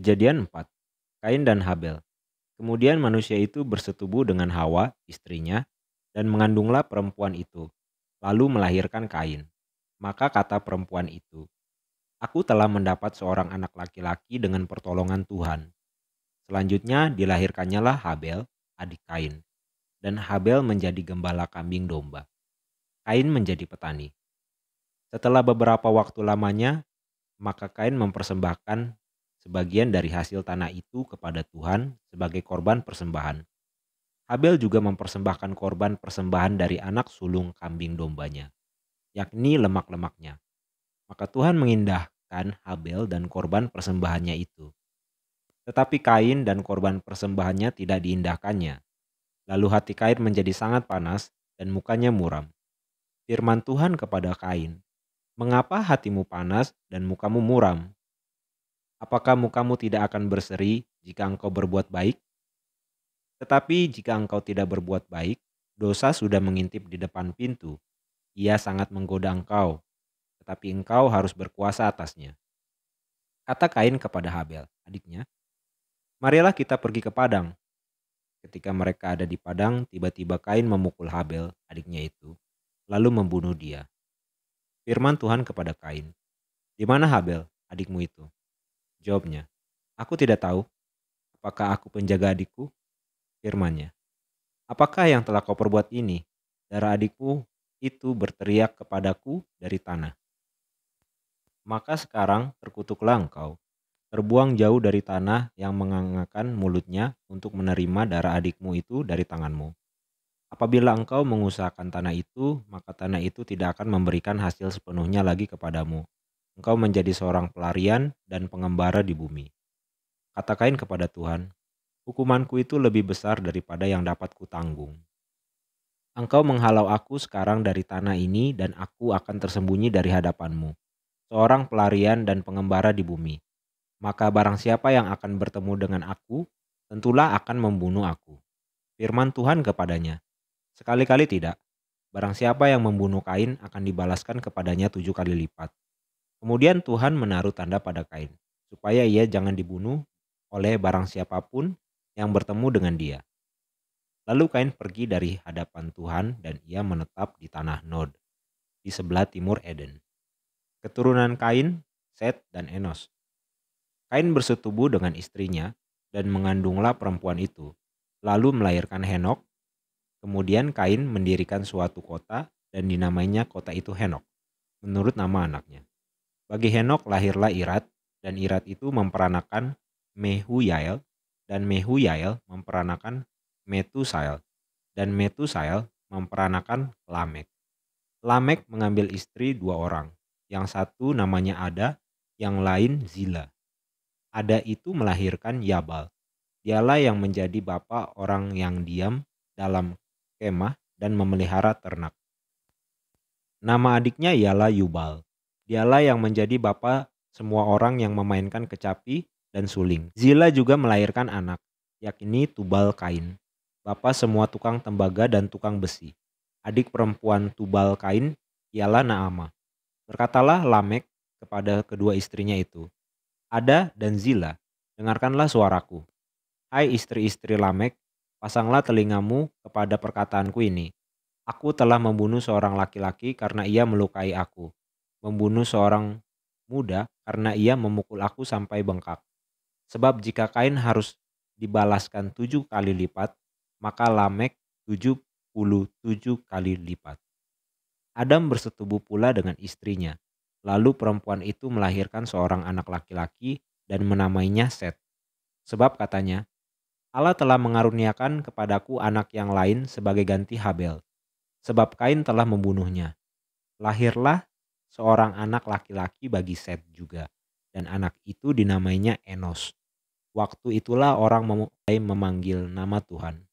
Kejadian 4. Kain dan Habel. Kemudian manusia itu bersetubuh dengan Hawa, istrinya, dan mengandunglah perempuan itu, lalu melahirkan Kain. Maka kata perempuan itu, "Aku telah mendapat seorang anak laki-laki dengan pertolongan Tuhan." Selanjutnya dilahirkannya lah Habel, adik Kain, dan Habel menjadi gembala kambing domba. Kain menjadi petani. Setelah beberapa waktu lamanya, maka Kain mempersembahkan sebagian dari hasil tanah itu kepada Tuhan sebagai korban persembahan. Habel juga mempersembahkan korban persembahan dari anak sulung kambing dombanya, yakni lemak-lemaknya. Maka Tuhan mengindahkan Habel dan korban persembahannya itu. Tetapi Kain dan korban persembahannya tidak diindahkannya. Lalu hati Kain menjadi sangat panas dan mukanya muram. Firman Tuhan kepada Kain, "Mengapa hatimu panas dan mukamu muram? Apakah mukamu tidak akan berseri jika engkau berbuat baik? Tetapi jika engkau tidak berbuat baik, dosa sudah mengintip di depan pintu. Ia sangat menggoda engkau, tetapi engkau harus berkuasa atasnya." Kata Kain kepada Habel, adiknya, "Marilah kita pergi ke padang." Ketika mereka ada di padang, tiba-tiba Kain memukul Habel, adiknya itu, lalu membunuh dia. Firman Tuhan kepada Kain, "Di mana Habel, adikmu itu?" Jawabnya, "Aku tidak tahu. Apakah aku penjaga adikku?" Firman-Nya, "Apakah yang telah kau perbuat ini?" Darah adikku itu berteriak kepadaku dari tanah. Maka sekarang terkutuklah engkau, terbuang jauh dari tanah yang mengangakan mulutnya untuk menerima darah adikmu itu dari tanganmu. Apabila engkau mengusahakan tanah itu, maka tanah itu tidak akan memberikan hasil sepenuhnya lagi kepadamu. Engkau menjadi seorang pelarian dan pengembara di bumi. Kata Kain kepada Tuhan, "Hukumanku itu lebih besar daripada yang dapat kutanggung. Engkau menghalau aku sekarang dari tanah ini dan aku akan tersembunyi dari hadapanmu, seorang pelarian dan pengembara di bumi. Maka barang siapa yang akan bertemu dengan aku, tentulah akan membunuh aku." Firman Tuhan kepadanya, "Sekali-kali tidak. Barang siapa yang membunuh Kain akan dibalaskan kepadanya 7 kali lipat." Kemudian Tuhan menaruh tanda pada Kain, supaya ia jangan dibunuh oleh barang siapapun yang bertemu dengan dia. Lalu Kain pergi dari hadapan Tuhan dan ia menetap di tanah Nod, di sebelah timur Eden. Keturunan Kain, Set dan Enos. Kain bersetubuh dengan istrinya dan mengandunglah perempuan itu, lalu melahirkan Henok. Kemudian Kain mendirikan suatu kota dan dinamainya kota itu Henok, menurut nama anaknya. Bagi Henok lahirlah Irat, dan Irat itu memperanakan Mehuyael, dan Mehuyael memperanakan Metusael, dan Metusael memperanakan Lamek. Lamek mengambil istri 2 orang, yang satu namanya Ada, yang lain Zila. Ada itu melahirkan Yabal. Dialah yang menjadi bapa orang yang diam dalam kemah dan memelihara ternak. Nama adiknya ialah Yubal. Dialah yang menjadi bapa semua orang yang memainkan kecapi dan suling. Zila juga melahirkan anak, yakni Tubal Kain, bapa semua tukang tembaga dan tukang besi. Adik perempuan Tubal Kain ialah Naama. Berkatalah Lamek kepada kedua istrinya itu, "Ada dan Zila, dengarkanlah suaraku. Hai istri-istri Lamek, pasanglah telingamu kepada perkataanku ini. Aku telah membunuh seorang laki-laki karena ia melukai aku, membunuh seorang muda karena ia memukul aku sampai bengkak. Sebab jika Kain harus dibalaskan 7 kali lipat, maka Lamek 77 kali lipat." Adam bersetubuh pula dengan istrinya. Lalu perempuan itu melahirkan seorang anak laki-laki dan menamainya Set. Sebab katanya, "Allah telah mengaruniakan kepadaku anak yang lain sebagai ganti Habel, sebab Kain telah membunuhnya." Lahirlah seorang anak laki-laki bagi Set juga, dan anak itu dinamainya Enos. Waktu itulah orang mulai memanggil nama Tuhan.